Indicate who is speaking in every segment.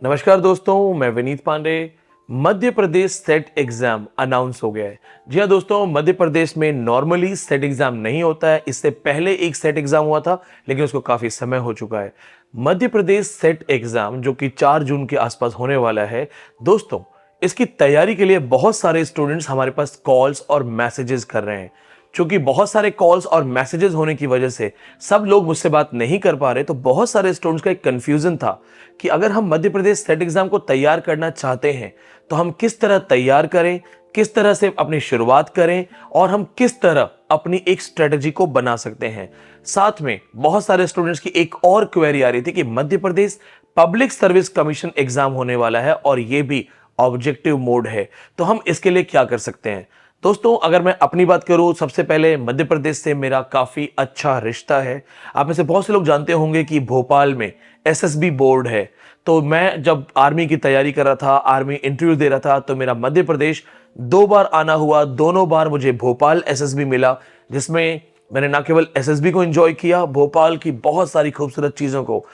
Speaker 1: नमस्कार दोस्तों, मैं Vineet Pandey. Madhya Pradesh set exam announce हो गया है। जी हाँ दोस्तों, मध्य प्रदेश में नॉर्मली सेट एग्जाम नहीं होता है। इससे पहले एक सेट एग्जाम हुआ था, लेकिन उसको काफी समय हो चुका है। मध्य प्रदेश सेट एग्जाम जो कि 4 जून के आसपास होने वाला है दोस्तों, इसकी तैयारी के लिए बहुत सारे स्टूडेंट्स हमारे पास कॉल्स और मैसेजेस कर रहे हैं। चूंकि बहुत सारे कॉल्स और मैसेजेस होने की वजह से सब लोग मुझसे बात नहीं कर पा रहे, तो बहुत सारे स्टूडेंट्स का एक कंफ्यूजन था कि अगर हम मध्य प्रदेश सेट एग्जाम को तैयार करना चाहते हैं तो हम किस तरह तैयार करें, किस तरह से अपनी शुरुआत करें और हम किस तरह अपनी एक स्ट्रेटजी को बना सकते हैं। साथ में बहुत सारे स्टूडेंट्स की एक और क्वेरी आ रही थी कि Madhya Pradesh public service commission exam होने वाला है और यह भी ऑब्जेक्टिव मोड है, तो हम इसके लिए क्या कर सकते हैं। दोस्तों, अगर मैं अपनी बात करूं, सबसे पहले मध्य प्रदेश से मेरा काफी अच्छा रिश्ता है। आप में से बहुत से लोग जानते होंगे कि भोपाल में एसएसबी बोर्ड है। तो मैं जब आर्मी की तैयारी कर रहा था, आर्मी इंटरव्यू दे रहा था, तो मेरा मध्य प्रदेश 2 बार आना हुआ। दोनों बार मुझे भोपाल एसएसबी मिला, जिसमें मैंने ना केवल एसएसबी को एंजॉय किया, भोपाल की बहुत सारी खूबसूरत चीजों को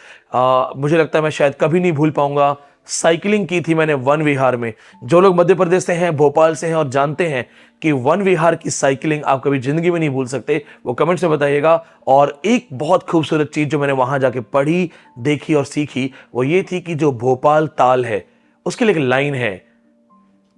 Speaker 1: मुझे लगता है मैं शायद कभी नहीं भूल पाऊंगा। साइकिलिंग की थी मैंने वन विहार में। जो लोग मध्य प्रदेश से हैं, भोपाल से हैं और जानते हैं कि वन विहार की साइकिलिंग आप कभी जिंदगी में नहीं भूल सकते, वो कमेंट्स में बताइएगा। और एक बहुत खूबसूरत चीज जो मैंने वहां जाके पढ़ी, देखी और सीखी, वो ये थी कि जो भोपाल ताल है उसके लिए एक लाइन है,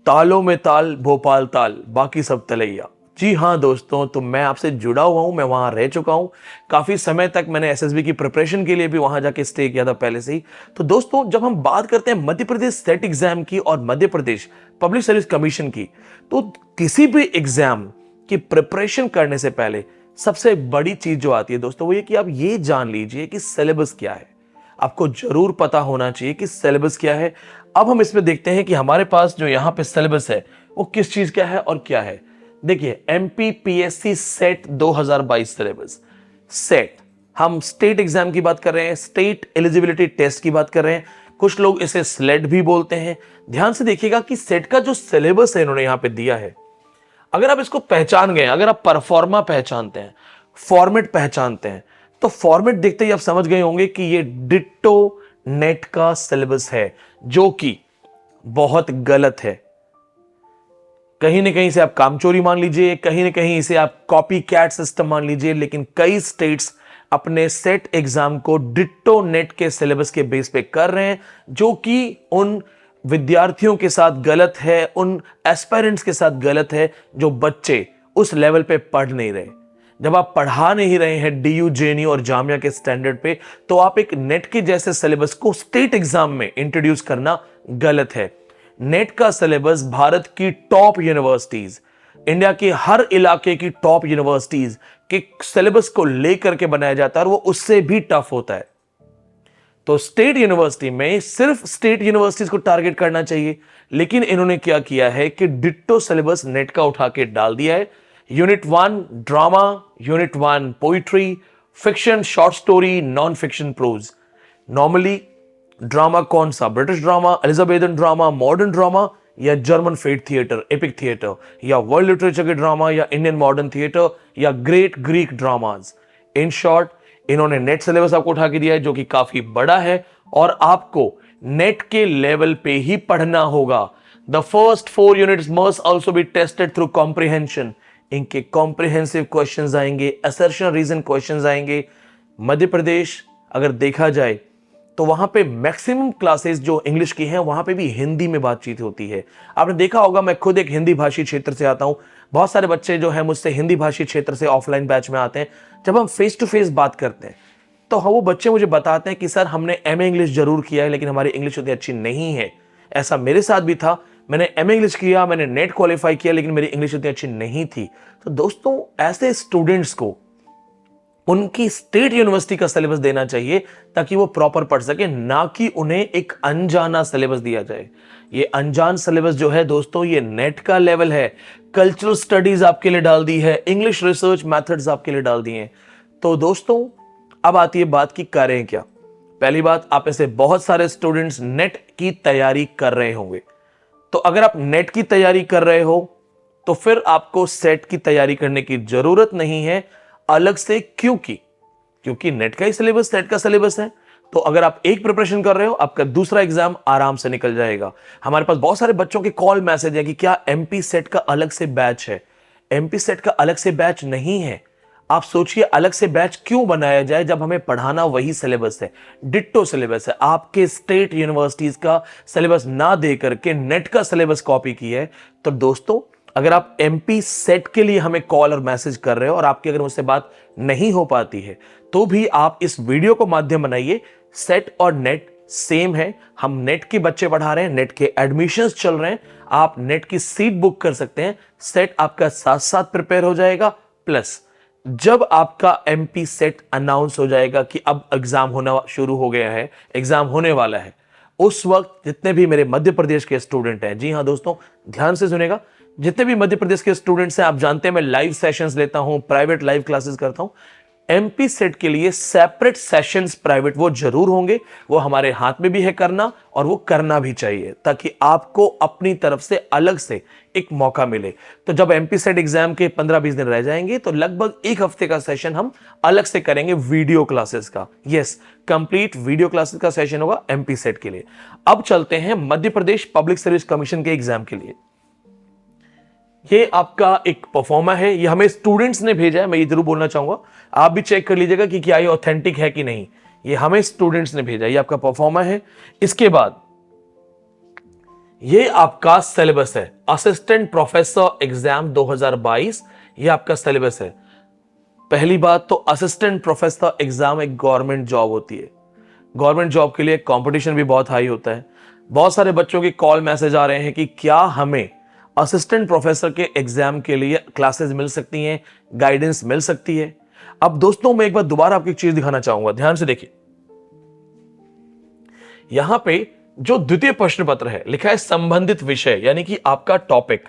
Speaker 1: तालों में ताल भोपाल ताल, बाकी सब तलैया। जी हाँ दोस्तों, तो मैं आपसे जुड़ा हुआ हूं, मैं वहां रह चुका हूं काफी समय तक। मैंने एसएसबी की प्रिपरेशन के लिए भी वहां जाके स्टे किया था पहले से ही। तो दोस्तों, जब हम बात करते हैं मध्य प्रदेश सेट एग्जाम की और Madhya Pradesh public service commission की, तो किसी भी एग्जाम की प्रिपरेशन करने से पहले सबसे बड़ी चीज जो आती है दोस्तों, वो ये कि आप ये जान लीजिए कि सिलेबस क्या है। आपको जरूर पता होना चाहिए कि सिलेबस क्या है। अब हम इसमें देखते हैं कि हमारे पास जो यहां पे सिलेबस है वो किस चीज का है और क्या है। देखिए, एमपीपीएससी सेट 2022 सिलेबस। सेट, हम स्टेट एग्जाम की बात कर रहे हैं, स्टेट एलिजिबिलिटी टेस्ट की बात कर रहे हैं। कुछ लोग इसे स्लेट भी बोलते हैं। ध्यान से देखिएगा कि सेट का जो सिलेबस है इन्होंने यहां पे दिया है, अगर आप इसको पहचान गए, अगर आप परफॉर्मा पहचानते हैं, फॉर्मेट पहचानते हैं, तो फॉर्मेट देखते ही आप समझ गए होंगे कि ये डिट्टो नेट का सिलेबस है, जो कि बहुत गलत है। कहीं ना कहीं से आप कामचोरी मान लीजिए, कहीं ना कहीं इसे आप कॉपी कैट सिस्टम मान लीजिए, लेकिन कई स्टेट्स अपने सेट एग्जाम को डिट्टो नेट के सिलेबस के बेस पे कर रहे हैं, जो कि उन विद्यार्थियों के साथ गलत है, उन एस्पायरेंट्स के साथ गलत है जो बच्चे उस लेवल पे पढ़ नहीं रहे। जब आप पढ़ा नहीं रहे हैं डीयू, जेएनयू और जामिया के स्टैंडर्ड पे, तो आप एक नेट के जैसे सिलेबस को स्टेट एग्जाम में इंट्रोड्यूस करना गलत है। नेट का सिलेबस भारत की टॉप यूनिवर्सिटीज, इंडिया के हर इलाके की टॉप यूनिवर्सिटीज के सिलेबस को लेकर के बनाया जाता है और वो उससे भी टफ होता है। तो स्टेट यूनिवर्सिटी में सिर्फ स्टेट यूनिवर्सिटीज को टारगेट करना चाहिए, लेकिन इन्होंने क्या किया है कि डिट्टो सिलेबस नेट का उठा के डाल दिया है। Unit 1 drama, unit 1 poetry, fiction, short story, non fiction, prose. Normally drama कौन सा? British drama, Elizabethan drama, modern drama, या जर्मन फेट थिएटर, एपिक थिएटर, या वर्ल्ड लिटरेचर के ड्रामा, या इंडियन मॉडर्न थिएटर, या great Greek dramas. In short, इन्होंने NET syllabus आपको उठा के दिया है, जो कि काफी बड़ा है और आपको नेट के लेवल पे ही पढ़ना होगा। The first 4 units must also be tested through comprehension. इनके कॉम्प्रिहेंसिव क्वेश्चंस आएंगे, असर्शन रीजन क्वेश्चंस आएंगे। मध्य प्रदेश अगर देखा जाए तो वहां पे मैक्सिमम क्लासेस जो इंग्लिश की हैं, वहां पे भी हिंदी में बातचीत होती है। आपने देखा होगा, मैं खुद एक हिंदी भाषी क्षेत्र से आता हूं। बहुत सारे बच्चे जो हैं मुझसे हिंदी भाषी क्षेत्र से ऑफलाइन बैच में आते हैं। जब हम फेस टू फेस बात करते हैं तो वो बच्चे मुझे बताते हैं कि सर, हमने एमए इंग्लिश जरूर किया है, लेकिन हमारी इंग्लिश उतनी अच्छी नहीं है। ऐसा मेरे साथ भी था। मैंने एमए इंग्लिश किया, मैंने नेट क्वालिफाई किया, लेकिन मेरी इंग्लिश उतनी अच्छी नहीं थी। तो दोस्तों, ऐसे स्टूडेंट्स को उनकी स्टेट यूनिवर्सिटी का सिलेबस देना चाहिए ताकि वो प्रॉपर पढ़ सके, ना कि उन्हें एक अनजाना सिलेबस दिया जाए। ये अनजान सिलेबस जो है दोस्तों, ये नेट का लेवल है। कल्चरल स्टडीज आपके लिए डाल दी है, इंग्लिश रिसर्च मेथड्स आपके लिए डाल दिए हैं। तो दोस्तों, अब आती है बात की करें क्या। पहली बात, आप में से बहुत सारे स्टूडेंट्स नेट की तैयारी कर रहे होंगे। तो अगर आप नेट की तैयारी कर रहे हो तो फिर आपको सेट की तैयारी करने की जरूरत नहीं है अलग से। क्योंकि नेट का ही सिलेबस सेट का सिलेबस है। तो अगर आप एक प्रिपरेशन कर रहे हो, आपका दूसरा एग्जाम आराम से निकल जाएगा। हमारे पास बहुत सारे बच्चों के कॉल मैसेज है कि क्या एमपी सेट का अलग से बैच है। एमपी सेट का अलग से बैच नहीं है। आप सोचिए अलग से बैच क्यों बनाया जाए जब हमें पढ़ाना वही सिलेबस है, डिट्टो सिलेबस है। आपके स्टेट यूनिवर्सिटीज का सिलेबस ना दे करके नेट का सिलेबस कॉपी किया है। तो दोस्तों, अगर आप एमपी सेट के लिए हमें कॉल और मैसेज कर रहे हो और आपकी अगर मुझसे बात नहीं हो पाती है, तो भी आप इस वीडियो को माध्यम बनाइए। सेट और नेट सेम है। हम नेट के बच्चे पढ़ा रहे हैं, नेट के एडमिशंस चल रहे हैं। आप नेट की सीट बुक कर सकते हैं। सेट आपका साथ साथ प्रिपेयर हो जाएगा। प्लस जब आपका एमपी सेट अनाउंस हो जाएगा कि अब एग्जाम होना शुरू हो गया है, एग्जाम होने वाला है, उस वक्त जितने भी मेरे मध्य प्रदेश के स्टूडेंट हैं, जी हां दोस्तों, ध्यान से सुनेगा, जितने भी मध्य प्रदेश के स्टूडेंट्स हैं, आप जानते हैं मैं लाइव सेशंस लेता हूं, प्राइवेट लाइव क्लासेस करता हूं। एमपी सेट के लिए सेपरेट सेशंस प्राइवेट वो जरूर होंगे। वो हमारे हाथ में भी है करना, और वो करना भी चाहिए, ताकि आपको अपनी तरफ से अलग से एक मौका मिले। तो जब एमपी सेट एग्जाम के 15-20 दिन रह जाएंगे, तो लगभग एक हफ्ते का सेशन हम अलग से करेंगे वीडियो क्लासेस का। यस, कंप्लीट वीडियो क्लासेस का सेशन होगा एमपी सेट के लिए। अब चलते हैं Madhya Pradesh public service commission के एग्जाम के लिए। ये आपका एक परफॉर्मा है, ये हमें स्टूडेंट्स ने भेजा है। मैं ये जरूर बोलना चाहूंगा, आप भी चेक कर लीजिएगा कि क्या ये ऑथेंटिक है कि नहीं। ये हमें स्टूडेंट्स ने भेजा, ये आपका परफॉर्मा है। इसके बाद ये आपका सिलेबस है, असिस्टेंट प्रोफेसर एग्जाम 2022। ये आपका सिलेबस है। पहली बात तो असिस्टेंट प्रोफेसर एग्जाम एक गवर्नमेंट जॉब होती है। गवर्नमेंट जॉब के लिए कंपटीशन भी बहुत हाई होता है। बहुत सारे बच्चों के कॉल मैसेज आ रहे हैं कि क्या हमें असिस्टेंट प्रोफेसर के एग्जाम के लिए क्लासेस मिल सकती हैं, गाइडेंस मिल सकती है। अब दोस्तों, मैं एक बार दोबारा आपको एक चीज दिखाना चाहूंगा, ध्यान से देखिए। यहां पे जो द्वितीय प्रश्न पत्र है, लिखा है संबंधित विषय, यानी कि आपका टॉपिक।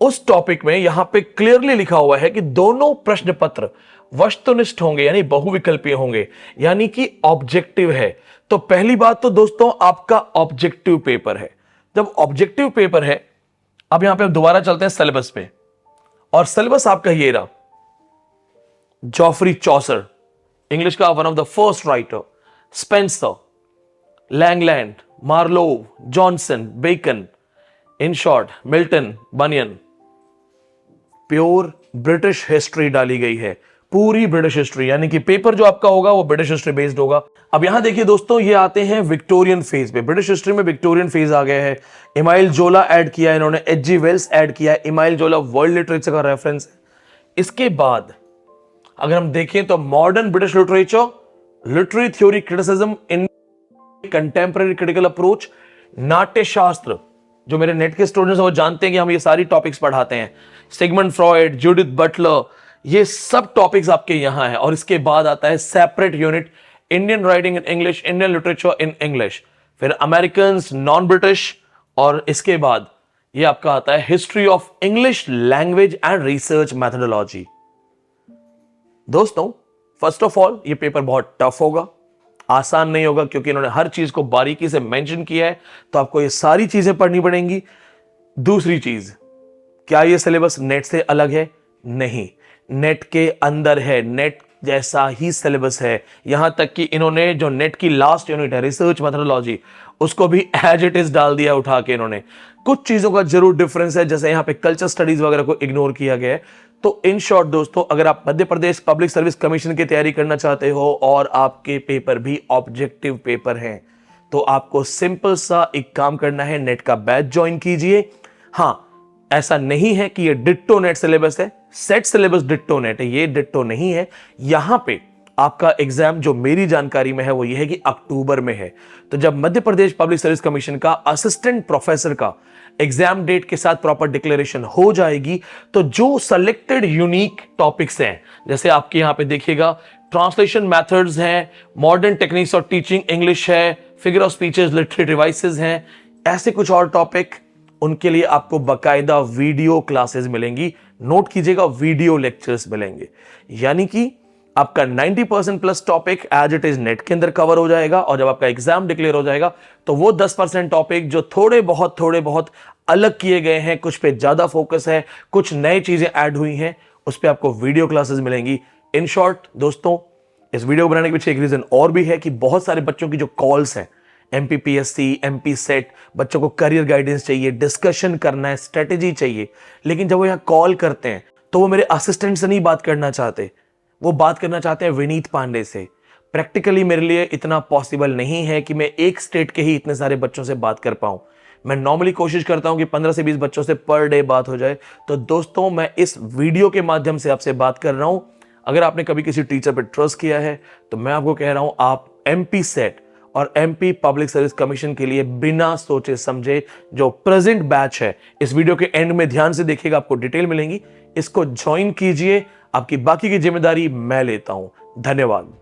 Speaker 1: उस टॉपिक में यहां पे क्लियरली लिखा हुआ है कि दोनों प्रश्न पत्र वस्तुनिष्ठ होंगे, यानी बहुविकल्पीय होंगे, यानी कि ऑब्जेक्टिव है। तो पहली बात तो दोस्तों, आपका ऑब्जेक्टिव पेपर है। जब ऑब्जेक्टिव पेपर है, अब यहां पे हम दोबारा चलते हैं सिलेबस पे, और सिलेबस आपका ये रहा। जॉफरी चौसर, इंग्लिश का one of the first writer, Spenser, Langland, Marlowe, Johnson, Bacon, in short Milton, Bunyan. Pure British history डाली गई है, पूरी ब्रिटिश हिस्ट्री, यानी कि पेपर जो आपका होगा वो ब्रिटिश हिस्ट्री बेस्ड होगा। अब यहां देखिए दोस्तों, ये आते हैं विक्टोरियन फेज पे। ब्रिटिश हिस्ट्री में विक्टोरियन फेज आ गया है। इमाइल जोला ऐड किया इन्होंने, एच.जी. वेल्स ऐड किया है। इमाइल जोला वर्ल्ड लिटरेचर का रेफरेंस है। इसके बाद अगर हम देखें तो modern British literature, literary theory criticism इन कंटेम्पररी क्रिटिकल अप्रोच, नाट्य शास्त्र, जो मेरे नेट के स्टूडेंट्स हैं वो जानते हैं कि हम ये सारी टॉपिक्स पढ़ाते हैं। सिगमंड फ्रॉइड, जूडिथ बटलर, ये सब टॉपिक्स आपके यहां है। और इसके बाद आता है separate unit Indian writing in English, Indian literature in English, फिर अमेरिकन, नॉन ब्रिटिश, और इसके बाद ये आपका आता है history of English language and research methodology. दोस्तों, फर्स्ट ऑफ ऑल ये पेपर बहुत टफ होगा, आसान नहीं होगा, क्योंकि इन्होंने हर चीज को बारीकी से मेंशन किया है। तो आपको ये सारी चीजें पढ़नी पड़ेंगी। दूसरी चीज, क्या ये सिलेबस नेट से अलग है? नहीं, नेट के अंदर है, नेट जैसा ही सिलेबस है। यहां तक कि इन्होंने जो नेट की लास्ट यूनिट है रिसर्च मेथडोलॉजी, उसको भी एज इट इज डाल दिया उठा के इन्होंने। कुछ चीजों का जरूर डिफरेंस है, जैसे यहां पे कल्चर स्टडीज वगैरह को इग्नोर किया गया है। तो इन शॉर्ट दोस्तों, अगर आप Madhya Pradesh public service commission की तैयारी करना चाहते हो और आपके पेपर भी ऑब्जेक्टिव पेपर हैं, तो आपको सिंपल सा एक काम करना है, नेट का बैच ज्वाइन कीजिए। हां, ऐसा नहीं है कि ये डिट्टो नेट सिलेबस है, सेट सिलेबस डिट्टो नेट है, ये डिट्टो नहीं है। यहां पे आपका एग्जाम जो मेरी जानकारी में है वो ये है कि अक्टूबर में है। तो जब Madhya Pradesh public service commission का असिस्टेंट प्रोफेसर का एग्जाम डेट के साथ प्रॉपर डिक्लेरेशन हो जाएगी, तो जो सेलेक्टेड यूनिक टॉपिक्स हैं, जैसे आपके यहां पे देखिएगा ट्रांसलेशन मेथड्स हैं, modern techniques of teaching English है, figure of speeches, literary devices हैं, ऐसे कुछ और टॉपिक, उनके लिए आपको बकायदा वीडियो क्लासेस मिलेंगी। नोट कीजिएगा, वीडियो लेक्चर्स मिलेंगे, यानी कि आपका 90% plus topic as it is NET के अंदर कवर हो जाएगा। और जब आपका एग्जाम डिक्लेयर हो जाएगा, तो वो 10% टॉपिक जो थोड़े बहुत अलग किए गए हैं, कुछ पे ज्यादा फोकस है, कुछ नई चीजें ऐड हुई हैं, उस पे आपको वीडियो क्लासेस मिलेंगी। इन शॉर्ट दोस्तों, इस वीडियो को बनाने के पीछे एक रीजन और भी है कि बहुत सारे बच्चों की जो कॉल्स हैं, एमपीपीएससी, एमपी सेट, बच्चों को करियर गाइडेंस चाहिए, डिस्कशन करना है, स्ट्रेटेजी चाहिए, लेकिन जब वो यहाँ कॉल करते हैं तो वो मेरे असिस्टेंट से नहीं बात करना चाहते, वो बात करना चाहते हैं विनीत पांडे से। प्रैक्टिकली मेरे लिए इतना पॉसिबल नहीं है कि मैं एक स्टेट के ही इतने सारे बच्चों से बात कर पाऊं। मैं नॉर्मली कोशिश करता हूं कि 15 से 20 बच्चों से पर डे बात हो जाए। तो दोस्तों, मैं इस वीडियो के माध्यम से आपसे बात कर रहा हूं। अगर आपने कभी किसी टीचर पर ट्रस्ट किया है तो मैं आपको कह रहा हूं, आप एमपी सेट और एमपी पब्लिक सर्विस कमीशन के लिए बिना सोचे समझे जो प्रेजेंट बैच है, इस वीडियो के एंड में ध्यान से देखिएगा, आपको डिटेल मिलेंगी, इसको ज्वाइन कीजिए। आपकी बाकी की जिम्मेदारी मैं लेता हूं। धन्यवाद।